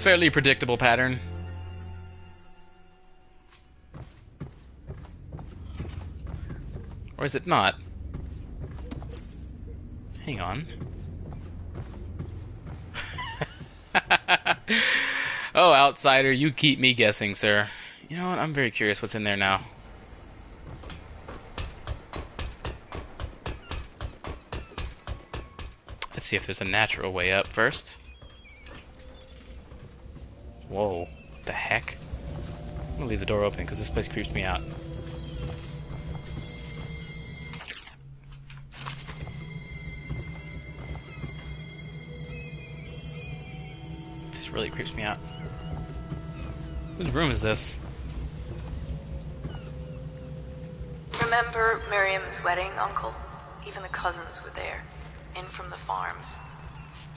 fairly predictable pattern. Or is it not? Hang on. Oh, outsider, you keep me guessing, sir. You know what? I'm very curious what's in there now. Let's see if there's a natural way up first. Whoa, what the heck? I'm gonna leave the door open because this place creeps me out. This really creeps me out. Whose room is this? Remember Miriam's wedding, Uncle? Even the cousins were there, in from the farms.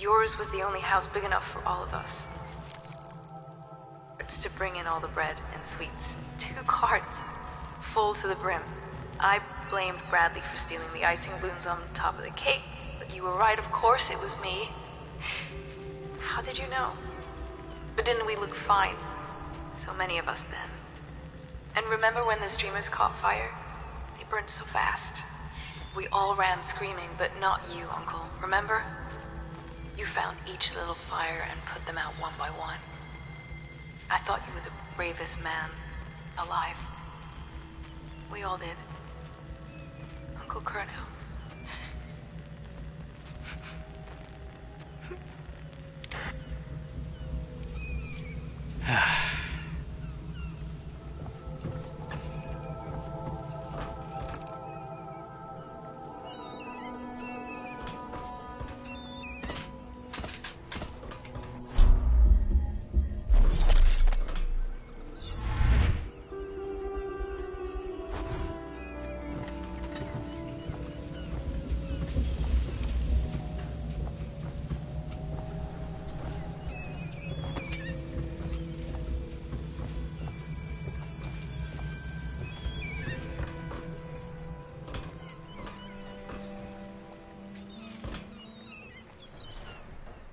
Yours was the only house big enough for all of us. It's to bring in all the bread and sweets. 2 carts, full to the brim. I blamed Bradley for stealing the icing balloons on top of the cake, but you were right, of course it was me. How did you know? But didn't we look fine? So many of us then. And remember when the streamers caught fire? They burned so fast. We all ran screaming, but not you, Uncle. Remember? You found each little fire and put them out one by one. I thought you were the bravest man alive. We all did. Uncle Curnow.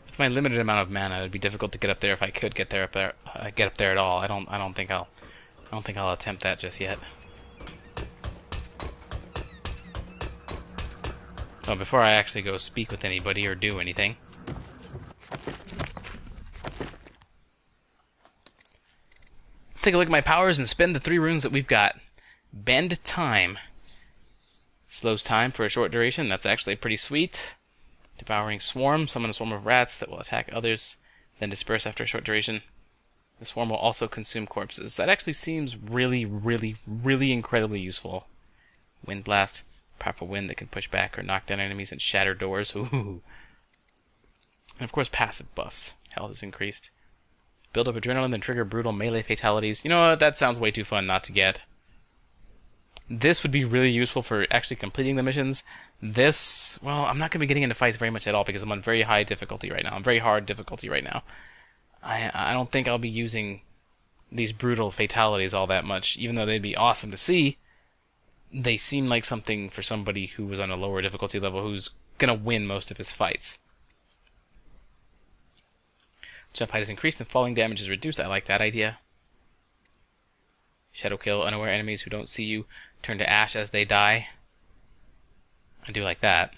With my limited amount of mana, it would be difficult to get up there if I could get up there at all. I don't think I'll attempt that just yet. So before I actually go speak with anybody or do anything, let's take a look at my powers and spend the 3 runes that we've got. Bend Time. Slows time for a short duration. That's actually pretty sweet. Devouring Swarm. Summon a swarm of rats that will attack others, then disperse after a short duration. The swarm will also consume corpses. That actually seems really, really, really incredibly useful. Wind Blast. Powerful wind that can push back or knock down enemies and shatter doors. Ooh. And of course, passive buffs. Health is increased. Build up adrenaline, then trigger brutal melee fatalities. You know what? That sounds way too fun not to get. This would be really useful for actually completing the missions. This, well, I'm not going to be getting into fights very much at all because I'm on very high difficulty right now. I'm very hard difficulty right now. I don't think I'll be using these brutal fatalities all that much, even though they'd be awesome to see. They seem like something for somebody who was on a lower difficulty level who's going to win most of his fights. Jump height is increased and falling damage is reduced. I like that idea. Shadow kill unaware enemies who don't see you. Turn to ash as they die. I do like that.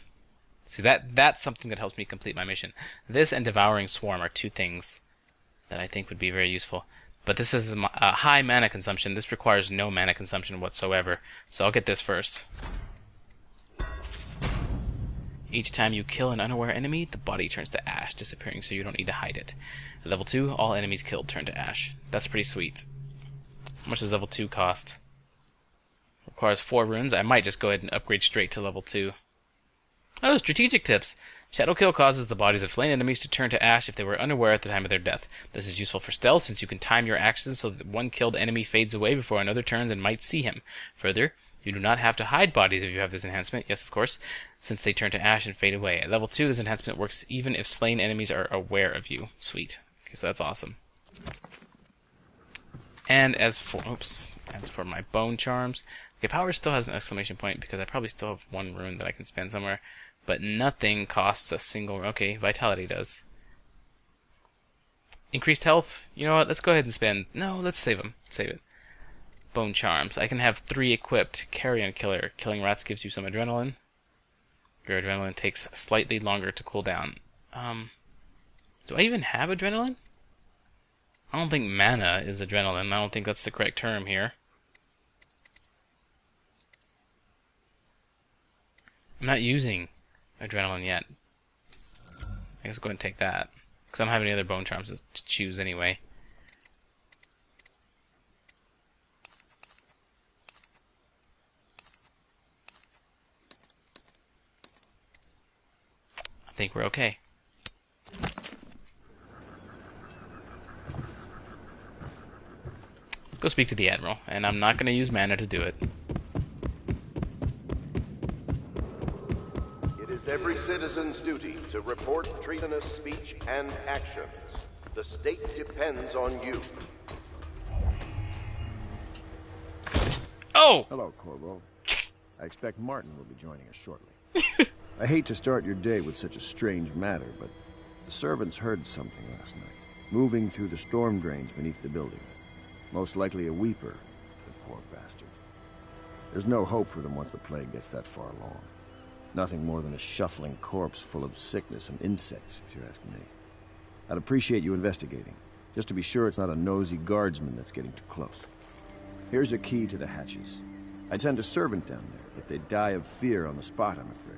See, that's something that helps me complete my mission. This and Devouring Swarm are 2 things that I think would be very useful. But this is a high mana consumption. This requires no mana consumption whatsoever. So I'll get this first. Each time you kill an unaware enemy, the body turns to ash, disappearing so you don't need to hide it. At level 2, all enemies killed turn to ash. That's pretty sweet. How much does level 2 cost? Requires 4 runes. I might just go ahead and upgrade straight to level 2. Oh, strategic tips. Shadow kill causes the bodies of slain enemies to turn to ash if they were unaware at the time of their death. This is useful for stealth since you can time your actions so that one killed enemy fades away before another turns and might see him. Further, you do not have to hide bodies if you have this enhancement. Yes, of course, since they turn to ash and fade away. At level 2, this enhancement works even if slain enemies are aware of you. Sweet. Okay, so that's awesome. And as for my bone charms, okay, power still has an exclamation point because I probably still have 1 rune that I can spend somewhere, but nothing costs a single. Okay, vitality does. Increased health. You know what? Let's go ahead and spend. No, let's save them. Save it. Bone charms. I can have 3 equipped. Carrion killer. Killing rats gives you some adrenaline. Your adrenaline takes slightly longer to cool down. Do I even have adrenaline? I don't think mana is adrenaline. I don't think that's the correct term here. I'm not using adrenaline yet. I guess I'll go ahead and take that. Because I don't have any other bone charms to choose anyway. I think we're okay. Let's go speak to the Admiral, and I'm not going to use mana to do it. It is every citizen's duty to report treasonous speech and actions. The state depends on you. Oh! Hello, Corvo. I expect Martin will be joining us shortly. I hate to start your day with such a strange matter, but the servants heard something last night, moving through the storm drains beneath the building. Most likely a weeper, the poor bastard. There's no hope for them once the plague gets that far along. Nothing more than a shuffling corpse full of sickness and insects, if you ask me. I'd appreciate you investigating, just to be sure it's not a nosy guardsman that's getting too close. Here's a key to the hatches. I'd send a servant down there, but they'd die of fear on the spot, I'm afraid.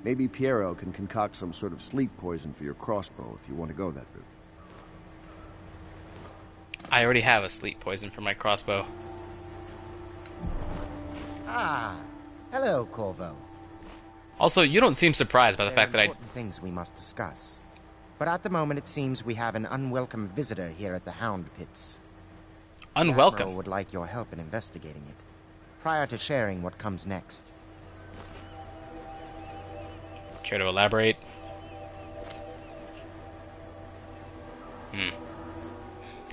Maybe Piero can concoct some sort of sleep poison for your crossbow if you want to go that route. I already have a sleep poison for my crossbow. Ah, hello, Corvo. Also, you don't seem surprised by the fact that I... important things we must discuss. But at the moment, it seems we have an unwelcome visitor here at the Hound Pits. The Admiral Unwelcome? would like your help in investigating it, prior to sharing what comes next. Care to elaborate?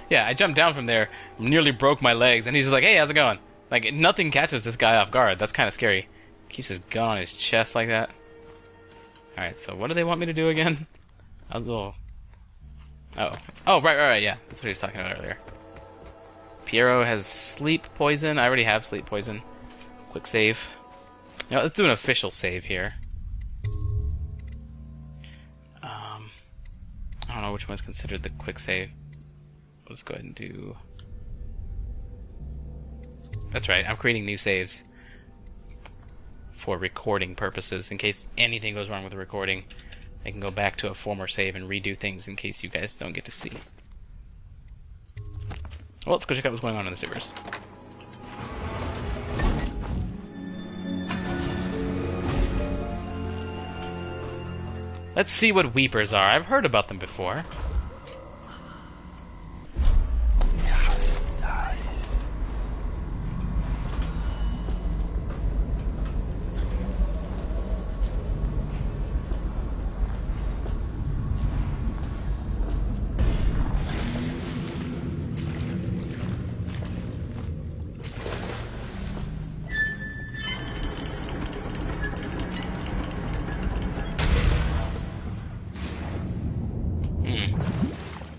Yeah, I jumped down from there, nearly broke my legs, and he's just like, hey, how's it going? Like, nothing catches this guy off guard. That's kind of scary. Keeps his gun on his chest like that. Alright, so what do they want me to do again? I was a little... Oh, right, yeah. That's what he was talking about earlier. Piero has sleep poison. I already have sleep poison. Quick save. Now, let's do an official save here. I don't know which one's considered the quick save. Let's go ahead and do... That's right, I'm creating new saves for recording purposes. In case anything goes wrong with the recording, I can go back to a former save and redo things in case you guys don't get to see. Well, let's go check out what's going on in the sewers. Let's see what weepers are. I've heard about them before.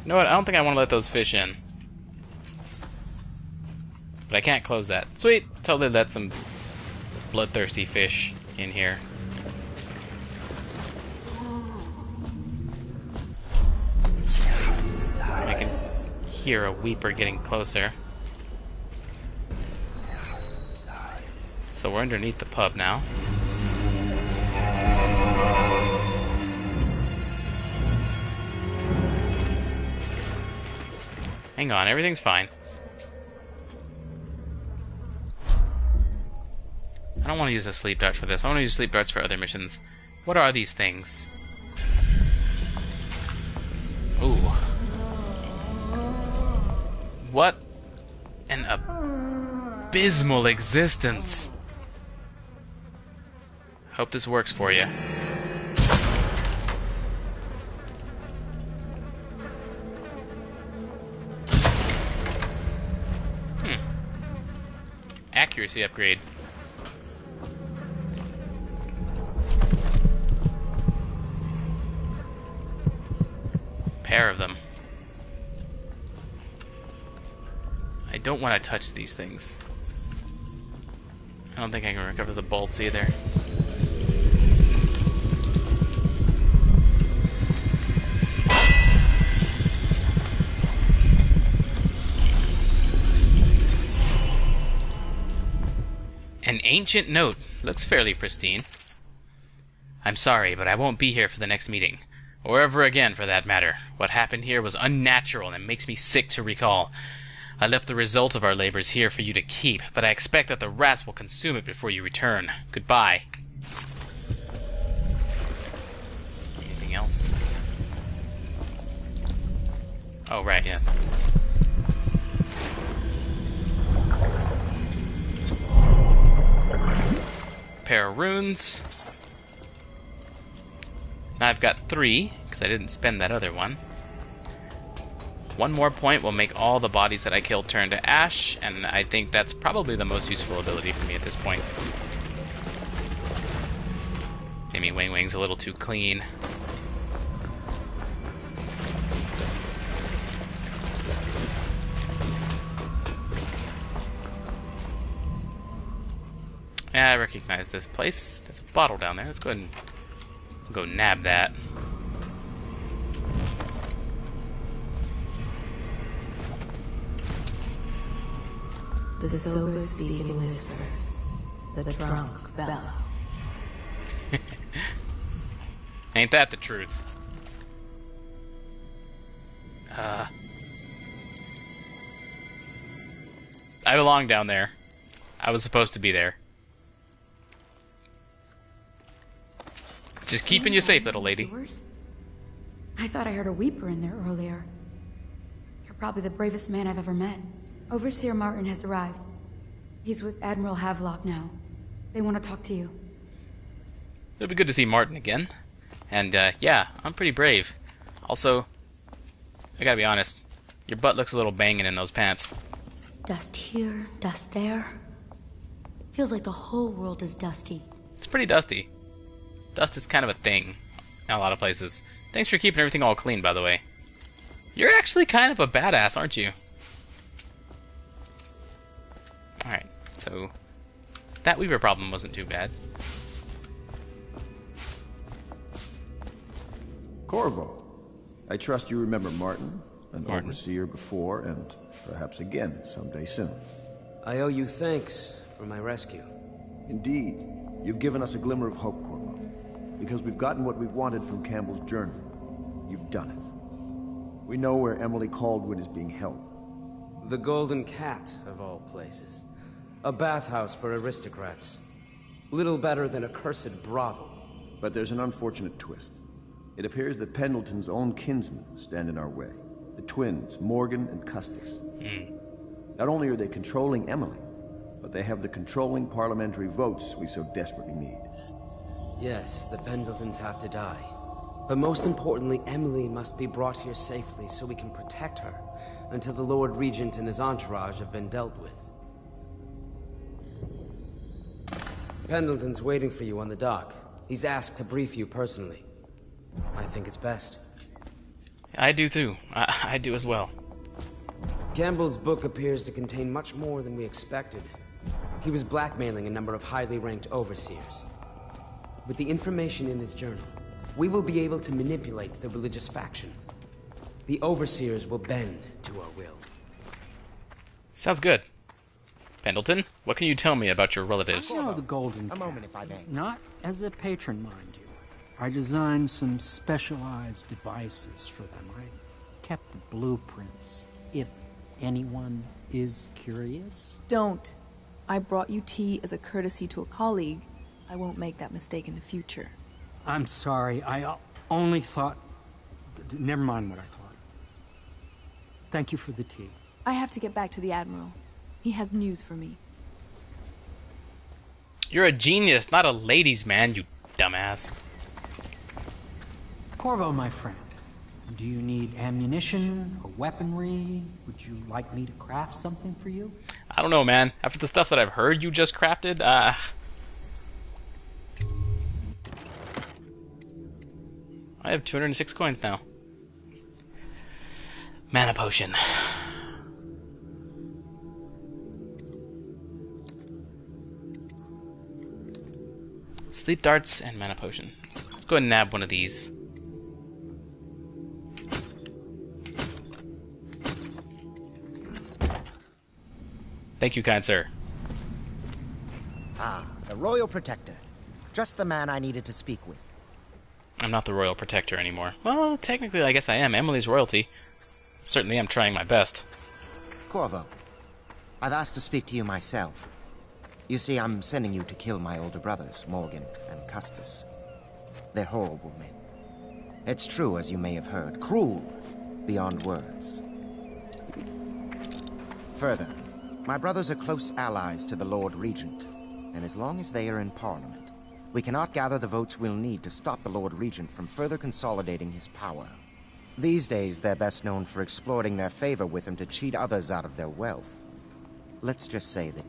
You know what? I don't think I want to let those fish in. But I can't close that. Sweet! Totally let some bloodthirsty fish in here. I can hear a weeper getting closer. So we're underneath the pub now. Hang on, everything's fine. I don't want to use a sleep dart for this. I want to use sleep darts for other missions. What are these things? Ooh. What an abysmal existence. Hope this works for you. Accuracy upgrade. Pair of them. don't want to touch these things. I don't think I can recover the bolts either. An ancient note. Looks fairly pristine. I'm sorry, but I won't be here for the next meeting. Or ever again, for that matter. What happened here was unnatural and makes me sick to recall. I left the result of our labors here for you to keep, but I expect that the rats will consume it before you return. Goodbye. Anything else? Oh, right, yes. Pair of runes. Now I've got 3, because I didn't spend that other one. One more point will make all the bodies that I killed turn to ash, and I think that's probably the most useful ability for me at this point. Maybe Wing Wing's a little too clean. Yeah, I recognize this place. There's a bottle down there. Let's go ahead and go nab that. The sober speak in whispers. The drunk bellow. Ain't that the truth? I belong down there. I was supposed to be there. Just keeping you safe, little lady. I thought I heard a weeper in there earlier. You're probably the bravest man I've ever met. Overseer Martin has arrived. He's with Admiral Havelock now. They want to talk to you. It'll be good to see Martin again. And, yeah, I'm pretty brave. Also, I gotta be honest, your butt looks a little banging in those pants. Dust here, dust there. Feels like the whole world is dusty. It's pretty dusty. Dust is kind of a thing in a lot of places. Thanks for keeping everything all clean, by the way. You're actually kind of a badass, aren't you? Alright, so that Weaver problem wasn't too bad. Corvo, I trust you remember Martin, an overseer before, and perhaps again someday soon. I owe you thanks for my rescue. Indeed, you've given us a glimmer of hope, Corvo. Because we've gotten what we wanted from Campbell's journal. You've done it. We know where Emily Caldwell is being held. The Golden Cat, of all places. A bathhouse for aristocrats. Little better than a cursed brothel. But there's an unfortunate twist. It appears that Pendleton's own kinsmen stand in our way. The twins, Morgan and Custis. Not only are they controlling Emily, but they have the controlling parliamentary votes we so desperately need. Yes, the Pendletons have to die. But most importantly, Emily must be brought here safely so we can protect her until the Lord Regent and his entourage have been dealt with. Pendleton's waiting for you on the dock. He's asked to brief you personally. I think it's best. I do too. I do as well. Campbell's book appears to contain much more than we expected. He was blackmailing a number of highly ranked overseers. With the information in his journal, we will be able to manipulate the religious faction. The overseers will bend to our will. Sounds good. Pendleton, what can you tell me about your relatives? I know the Golden Cat. A moment, if I may. Not as a patron, mind you. I designed some specialized devices for them. I kept the blueprints, if anyone is curious. Don't. I brought you tea as a courtesy to a colleague. I won't make that mistake in the future. I'm sorry, I only thought... Never mind what I thought. Thank you for the tea. I have to get back to the Admiral. He has news for me. You're a genius, not a ladies' man, you dumbass. Corvo, my friend, do you need ammunition or weaponry? Would you like me to craft something for you? I don't know, man. After the stuff that I've heard you just crafted, I have 206 coins now. Mana potion. Sleep darts and mana potion. Let's go ahead and nab one of these. Thank you, kind sir. Ah, the Royal Protector. Just the man I needed to speak with. I'm not the Royal Protector anymore. Well, technically, I guess I am. Emily's royalty. Certainly am trying my best. Corvo, I've asked to speak to you myself. You see, I'm sending you to kill my older brothers, Morgan and Custis. They're horrible men. It's true, as you may have heard. Cruel beyond words. Further, my brothers are close allies to the Lord Regent, and as long as they are in Parliament, we cannot gather the votes we'll need to stop the Lord Regent from further consolidating his power. These days, they're best known for exploiting their favor with him to cheat others out of their wealth. Let's just say that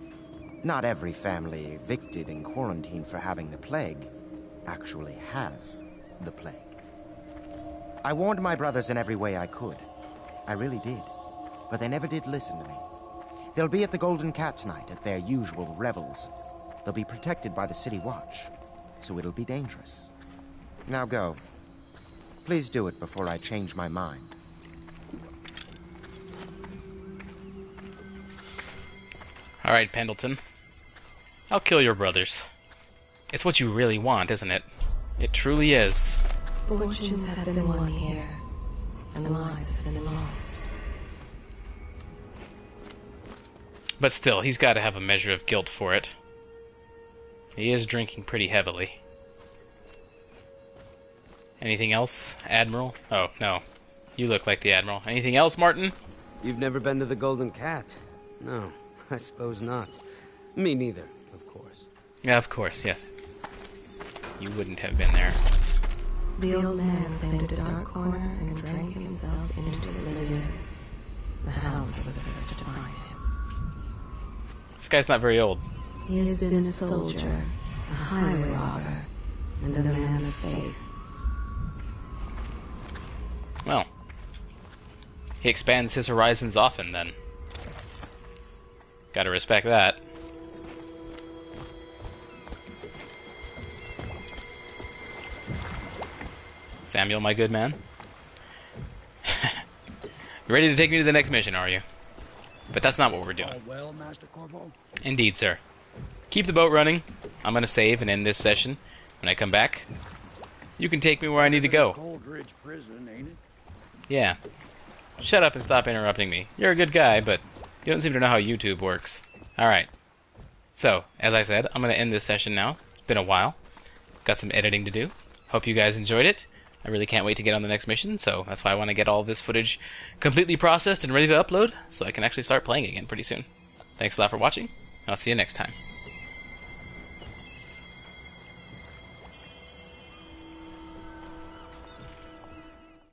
not every family evicted and quarantined for having the plague actually has the plague. I warned my brothers in every way I could. I really did. But they never did listen to me. They'll be at the Golden Cat tonight at their usual revels. They'll be protected by the City Watch, so it'll be dangerous. Now go. Please do it before I change my mind. Alright, Pendleton. I'll kill your brothers. It's what you really want, isn't it? It truly is. Fortunes have been won here, and lives have been lost. But still, he's got to have a measure of guilt for it. He is drinking pretty heavily. Anything else, Admiral? Oh, no. You look like the Admiral. Anything else, Martin? You've never been to the Golden Cat? No, I suppose not. Me neither, of course. Yeah, of course, yes. You wouldn't have been there. The old man claimed a dark corner and drank himself into oblivion. The hounds were the first to find him. This guy's not very old. He has been a soldier, a highway robber, and a man of faith. Well, he expands his horizons often, then. Gotta respect that. Samuel, my good man. You ready to take me to the next mission, are you? But that's not what we're doing. All well, Master Corvo? Indeed, sir. Keep the boat running. I'm gonna save and end this session. When I come back, you can take me where I need to go. Coldridge Prison, ain't it? Yeah. Shut up and stop interrupting me. You're a good guy, but you don't seem to know how YouTube works. Alright. So, as I said, I'm gonna end this session now. It's been a while. Got some editing to do. Hope you guys enjoyed it. I really can't wait to get on the next mission, so that's why I want to get all this footage completely processed and ready to upload, so I can actually start playing again pretty soon. Thanks a lot for watching, and I'll see you next time.